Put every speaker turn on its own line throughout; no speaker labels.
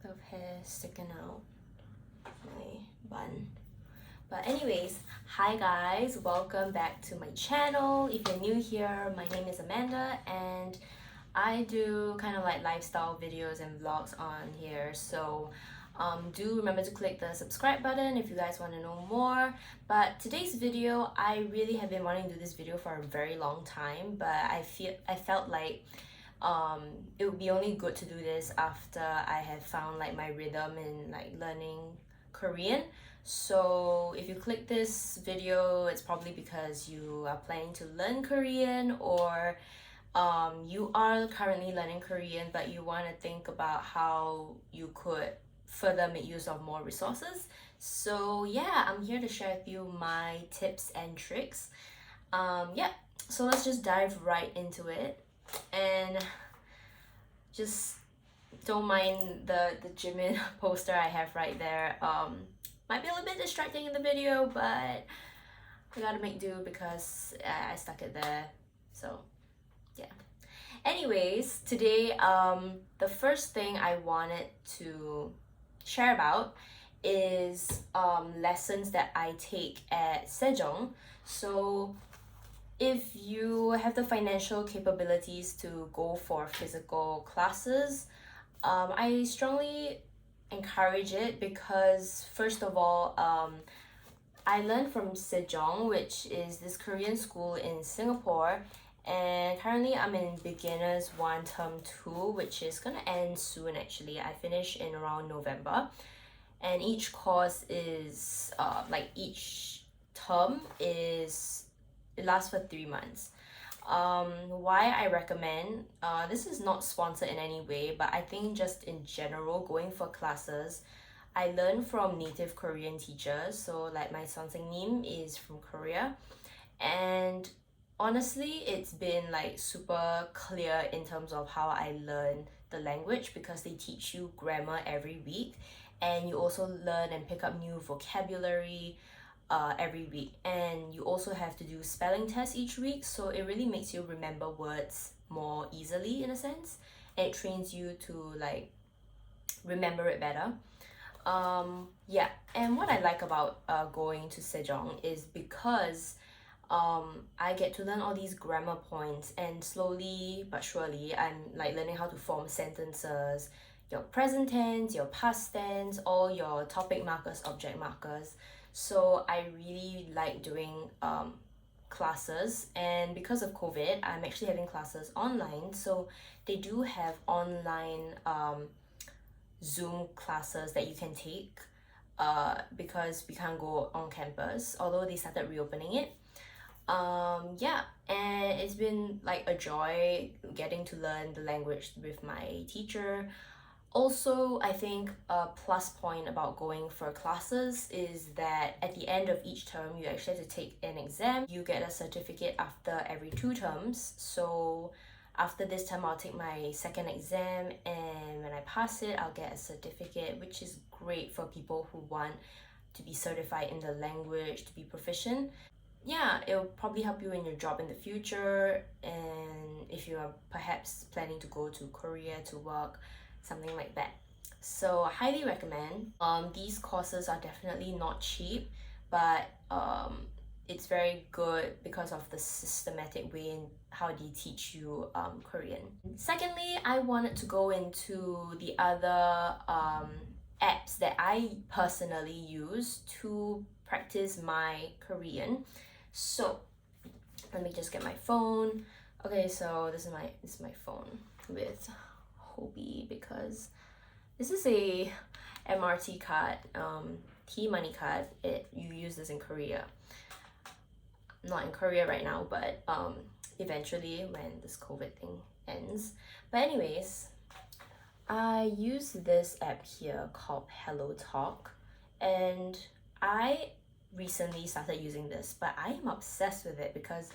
of hair sticking out my bun. But anyways, hi guys, welcome back to my channel. If you're new here, my name is Amanda and I do kind of like lifestyle videos and vlogs on here. So do remember to click the subscribe button if you guys want to know more. But today's video, I really have been wanting to do this video for a very long time, but I felt like it would be only good to do this after I have found like my rhythm in like learning Korean. So if you click this video, it's probably because you are planning to learn Korean, or you are currently learning Korean but you want to think about how you could further make use of more resources. So yeah, I'm here to share with you my tips and tricks. Yeah, so let's just dive right into it. And just don't mind the Jimin poster I have right there. Might be a little bit distracting in the video, but I gotta make do because I stuck it there. So yeah. Anyways, today the first thing I wanted to share about is lessons that I take at Sejong. So if you have the financial capabilities to go for physical classes, I strongly encourage it because first of all, I learned from Sejong, which is this Korean school in Singapore, and currently I'm in beginners 1 term 2, which is gonna end soon actually. I finish in around November, and each course is like each term is it lasts for 3 months. Why I recommend, this is not sponsored in any way, but I think just in general, going for classes, I learned from native Korean teachers. So like my Nim is from Korea, and honestly, it's been like super clear in terms of how I learn the language because they teach you grammar every week, and you also learn and pick up new vocabulary every week, and you also have to do spelling tests each week, so it really makes you remember words more easily in a sense, and it trains you to like remember it better. Yeah, and what I like about going to Sejong is because I get to learn all these grammar points, and slowly but surely I'm like learning how to form sentences, your present tense, your past tense, all your topic markers, object markers. So I really like doing classes, and because of COVID, I'm actually having classes online. So they do have online Zoom classes that you can take because we can't go on campus, although they started reopening it. Yeah, and it's been like a joy getting to learn the language with my teacher. Also, I think a plus point about going for classes is that at the end of each term, you actually have to take an exam. You get a certificate after every 2 terms. So after this term, I'll take my second exam, and when I pass it, I'll get a certificate, which is great for people who want to be certified in the language, to be proficient. Yeah, it'll probably help you in your job in the future, and if you are perhaps planning to go to Korea to work, something like that. So I highly recommend. These courses are definitely not cheap, but it's very good because of the systematic way in how they teach you Korean. Secondly, I wanted to go into the other apps that I personally use to practice my Korean. So let me just get my phone. Okay, so this is my phone with Hobie, because this is a MRT card, T-money card. You use this in Korea. Not in Korea right now, but eventually when this COVID thing ends. But anyways, I use this app here called Hellotalk, and I recently started using this, but I am obsessed with it because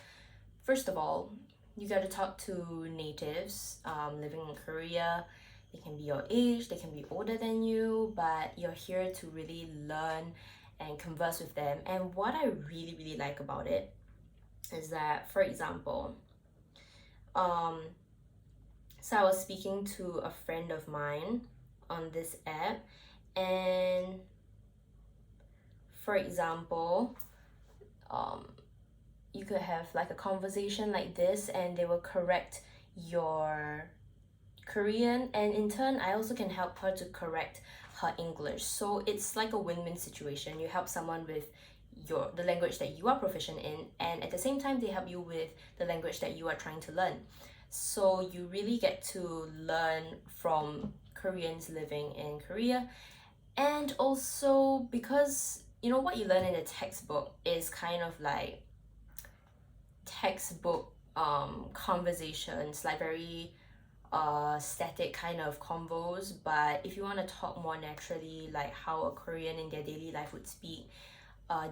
first of all, you got to talk to natives living in Korea. They can be your age, they can be older than you, but you're here to really learn and converse with them. And what I really like about it is that, for example, so I was speaking to a friend of mine on this app. And for example, you could have like a conversation like this and they will correct your Korean, and in turn I also can help her to correct her English. So it's like a win-win situation. You help someone with the language that you are proficient in, and at the same time they help you with the language that you are trying to learn. So you really get to learn from Koreans living in Korea. And also because what you learn in the textbook is kind of like textbook conversations, like very static kind of convos. But if you want to talk more naturally, like how a Korean in their daily life would speak,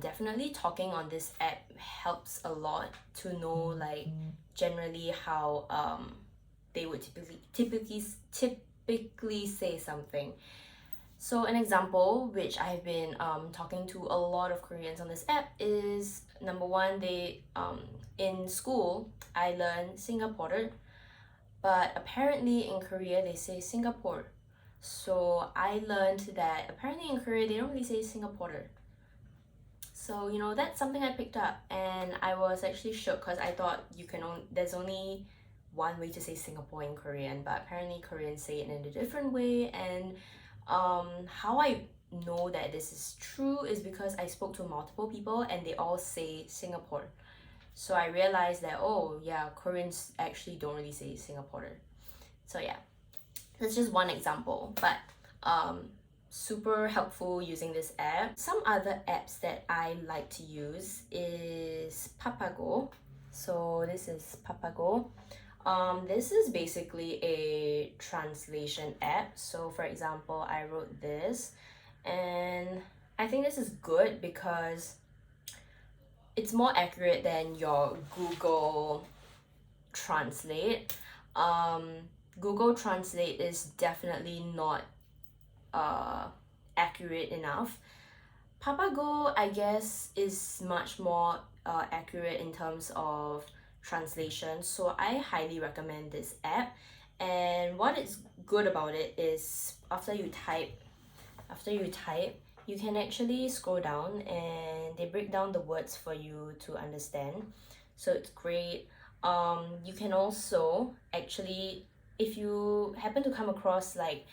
definitely talking on this app helps a lot to know like generally how they would typically say something. So an example which I've been talking to a lot of Koreans on this app is, number one, they in school I learned Singapore, but apparently in Korea they say Singapore. So I learned that apparently in Korea they don't really say Singapore. So that's something I picked up, and I was actually shocked because I thought there's only one way to say Singapore in Korean, but apparently Koreans say it in a different way. And how I know that this is true is because I spoke to multiple people and they all say Singapore. So I realized that, oh yeah, Koreans actually don't really say Singapore. So yeah, that's just one example, but super helpful using this app. Some other apps that I like to use is Papago. So this is Papago. This is basically a translation app. So for example, I wrote this, and I think this is good because it's more accurate than your Google Translate. Google Translate is definitely not accurate enough. Papago, I guess, is much more accurate in terms of translation, so I highly recommend this app. And what is good about it is after you type, you can actually scroll down and they break down the words for you to understand. So it's great. You can also actually, if you happen to come across like,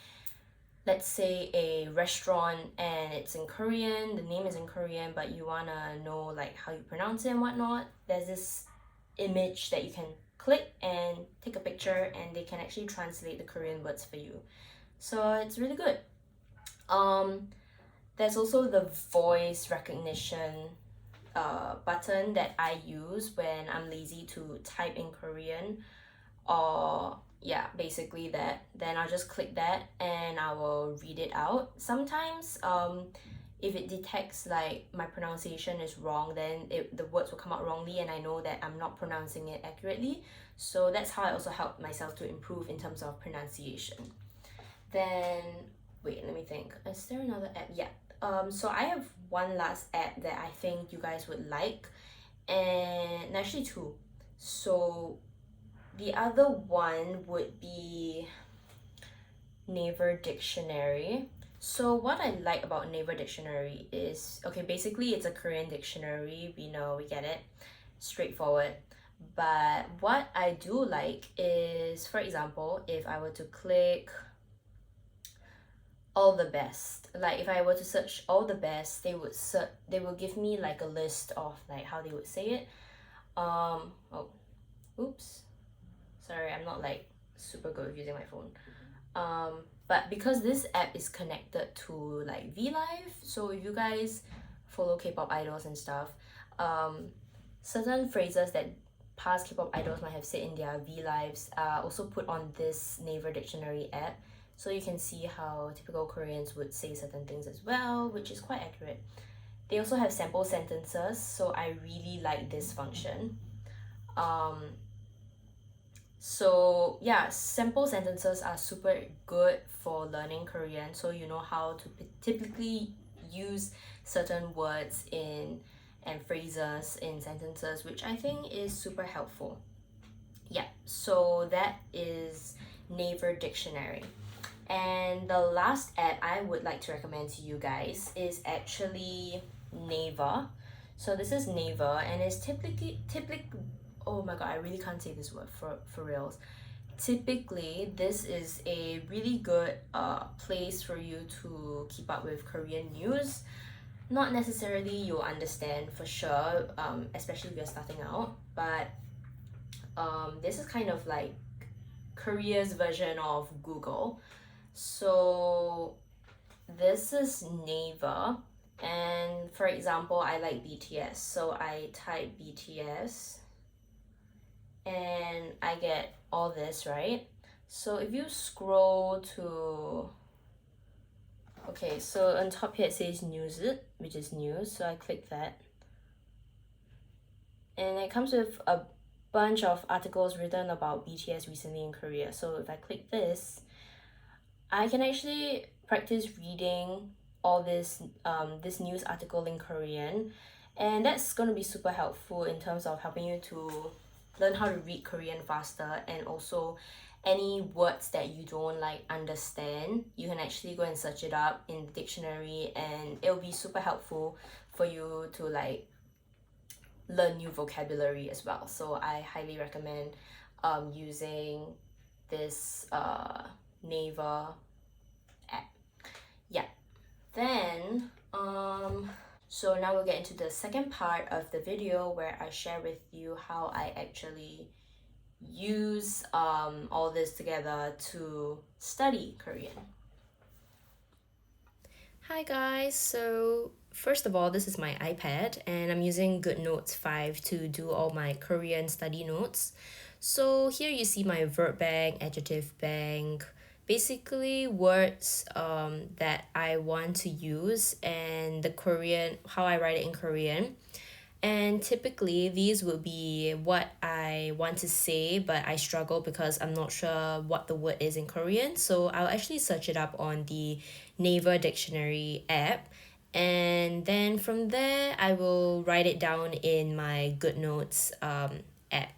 let's say a restaurant and it's in Korean, the name is in Korean, but you wanna know like how you pronounce it and whatnot, there's this image that you can click and take a picture and they can actually translate the Korean words for you. So it's really good. There's also the voice recognition button that I use when I'm lazy to type in Korean, or yeah, basically that. Then I'll just click that and I will read it out. Sometimes if it detects like my pronunciation is wrong, then the words will come out wrongly and I know that I'm not pronouncing it accurately. So that's how I also help myself to improve in terms of pronunciation. Then wait, let me think, is there another app? Yeah. So I have one last app that I think you guys would like, and actually two. So the other one would be Naver Dictionary. So what I like about Naver Dictionary is, okay, basically it's a Korean dictionary. We know, we get it, straightforward. But what I do like is, for example, if I were to click all the best, like if I were to search all the best, they will give me like a list of like how they would say it. Oh, oops, sorry, I'm not like super good with using my phone. But because this app is connected to like VLive, so if you guys follow K-pop idols and stuff, certain phrases that past K-pop idols might have said in their VLives are also put on this Naver Dictionary app. So you can see how typical Koreans would say certain things as well, which is quite accurate. They also have sample sentences, so I really like this function. So yeah, sample sentences are super good for learning Korean, so you know how to typically use certain words and phrases in sentences, which I think is super helpful. Yeah, so that is Naver Dictionary. And the last app I would like to recommend to you guys is actually Naver. So this is Naver, and it's typically oh my god, I really can't say this word for reals. Typically, this is a really good place for you to keep up with Korean news. Not necessarily you'll understand for sure, especially if you're starting out, but this is kind of like Korea's version of Google. So this is Naver, and for example, I like BTS, so I type BTS and I get all this, right? So if you scroll to, okay, so on top here it says news, which is news, so I click that, and it comes with a bunch of articles written about BTS recently in Korea. So if I click this, I can actually practice reading all this news article in Korean, and that's going to be super helpful in terms of helping you to learn how to read Korean faster, and also any words that you don't like understand, you can actually go and search it up in the dictionary, and it'll be super helpful for you to like learn new vocabulary as well. So I highly recommend using this Naver app. Yeah. Then so now we'll get into the second part of the video where I share with you how I actually use all this together to study Korean. Hi guys, so first of all, this is my iPad and I'm using GoodNotes 5 to do all my Korean study notes. So here you see my verb bank, adjective bank, basically words that I want to use, and the Korean, how I write it in Korean. And typically, these would be what I want to say, but I struggle because I'm not sure what the word is in Korean. So I'll actually search it up on the Naver Dictionary app. And then from there, I will write it down in my GoodNotes app.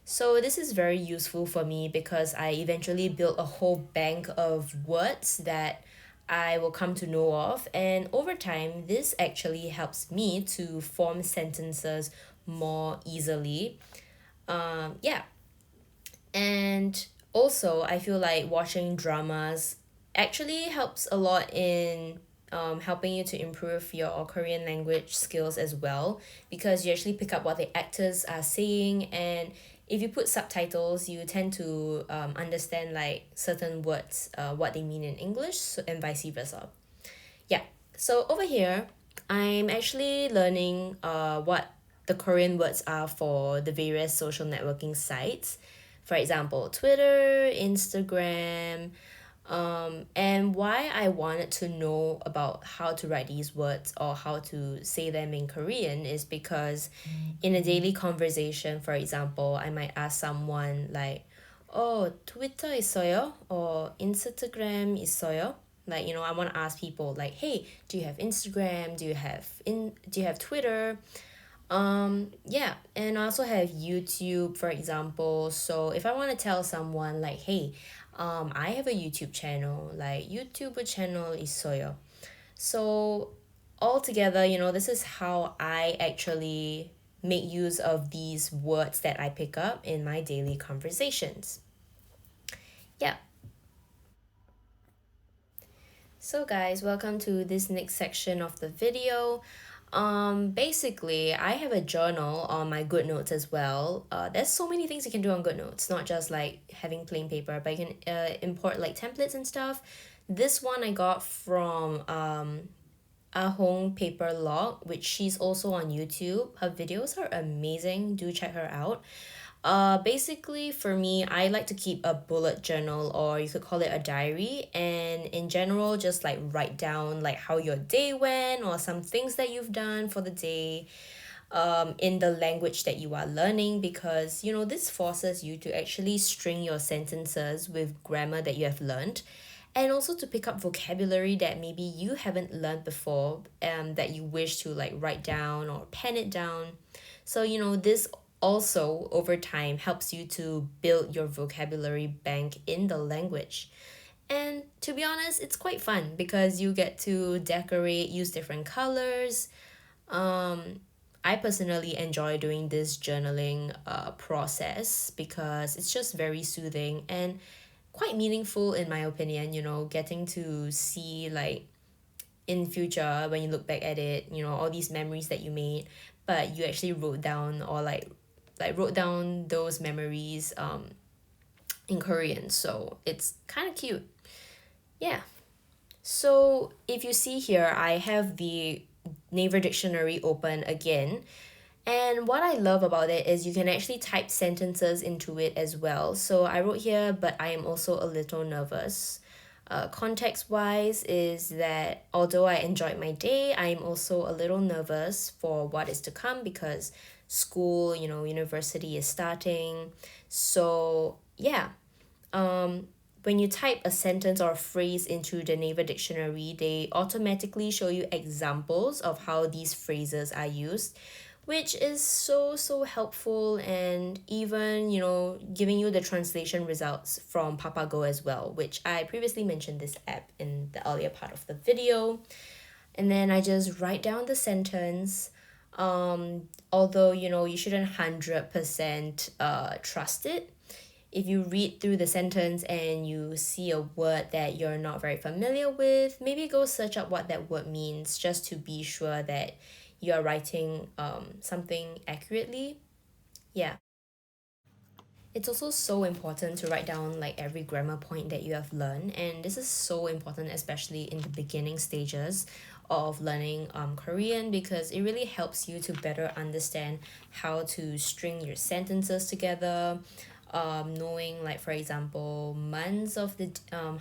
So this is very useful for me because I eventually built a whole bank of words that I will come to know of, and over time this actually helps me to form sentences more easily. Yeah, and also I feel like watching dramas actually helps a lot in helping you to improve your Korean language skills as well, because you actually pick up what the actors are saying, and if you put subtitles you tend to understand like certain words, what they mean in English, and vice versa. Yeah, so over here I'm actually learning what the Korean words are for the various social networking sites. For example, Twitter, Instagram, and why I wanted to know about how to write these words or how to say them in Korean is because in a daily conversation, for example, I might ask someone like, "Oh, Twitter 있어요?" or "Instagram 있어요?" Like, you know, I want to ask people like, "Hey, do you have Instagram? Do you have Twitter?" Yeah, and I also have YouTube, for example. So if I want to tell someone like, "Hey, I have a YouTube channel, like YouTube channel 있어요." So altogether, you know, this is how I actually make use of these words that I pick up in my daily conversations. Yeah. So guys, welcome to this next section of the video. Basically, I have a journal on my GoodNotes as well. There's so many things you can do on GoodNotes, not just like having plain paper, but you can import like templates and stuff. This one I got from Ahong Paper Log, which she's also on YouTube. Her videos are amazing. Do check her out. Basically for me, I like to keep a bullet journal, or you could call it a diary, and in general just like write down like how your day went or some things that you've done for the day in the language that you are learning, because you know this forces you to actually string your sentences with grammar that you have learned, and also to pick up vocabulary that maybe you haven't learned before, that you wish to like write down or pen it down. So you know this also over time helps you to build your vocabulary bank in the language. And to be honest, it's quite fun because you get to decorate, use different colors. um I personally enjoy doing this journaling process because it's just very soothing and quite meaningful in my opinion, getting to see like in future when you look back at it, all these memories that you made, but you actually wrote down or like wrote down those memories in Korean. So it's kind of cute. Yeah. So if you see here, I have the Naver Dictionary open again. And what I love about it is you can actually type sentences into it as well. So I wrote here, but I am also a little nervous. Context wise, is that although I enjoyed my day, I'm also a little nervous for what is to come because school, university is starting. So, yeah, when you type a sentence or a phrase into the Naver Dictionary, they automatically show you examples of how these phrases are used, which is so helpful, and even, giving you the translation results from Papago as well, which I previously mentioned this app in the earlier part of the video. And then I just write down the sentence. Although, you shouldn't 100% trust it. If you read through the sentence and you see a word that you're not very familiar with, maybe go search up what that word means just to be sure that you're writing something accurately. Yeah. It's also so important to write down like every grammar point that you have learned, and this is so important especially in the beginning stages of learning Korean, because it really helps you to better understand how to string your sentences together. Knowing, like, for example, months of the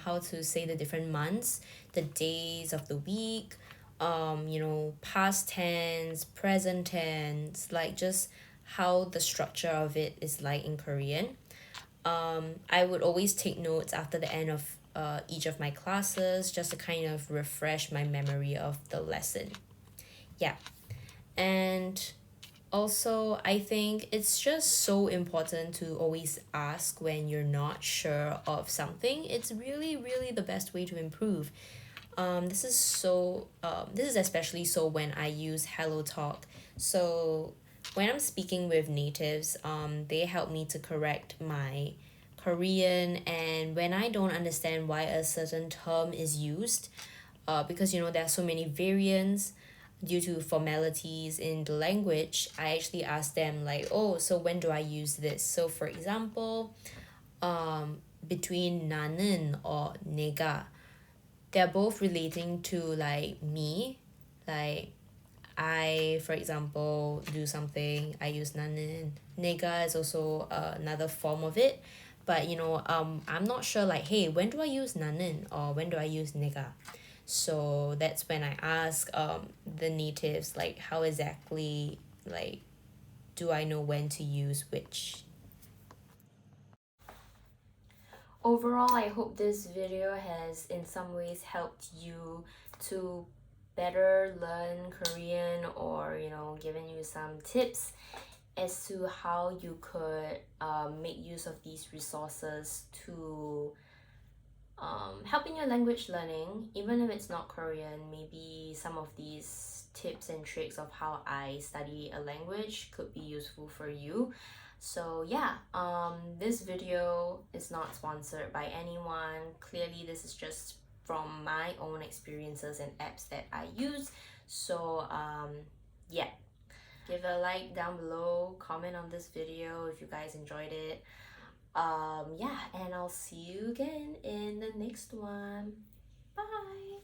how to say the different months, the days of the week, past tense, present tense, like just how the structure of it is like in Korean. I would always take notes after the end of each of my classes just to kind of refresh my memory of the lesson. Yeah. And also, I think it's just so important to always ask when you're not sure of something. It's really the best way to improve. This is especially so when I use Hellotalk. So when I'm speaking with natives, they help me to correct my Korean, and when I don't understand why a certain term is used, because there are so many variants due to formalities in the language, I actually ask them like, oh, so when do I use this? So for example, between 나는 or 내가, they're both relating to like me. Like, I, for example, do something, I use 나는. 내가 is also another form of it. But I'm not sure like, hey, when do I use 나는 or when do I use 내가? So that's when I ask the natives like, how exactly, like, do I know when to use which? Overall, I hope this video has in some ways helped you to better learn Korean, or given you some tips as to how you could make use of these resources to help in your language learning, even if it's not Korean. Maybe some of these tips and tricks of how I study a language could be useful for you. So yeah, this video is not sponsored by anyone. Clearly, this is just from my own experiences and apps that I use. So yeah, give a like down below, comment on this video if you guys enjoyed it. Yeah, and I'll see you again in the next one. Bye.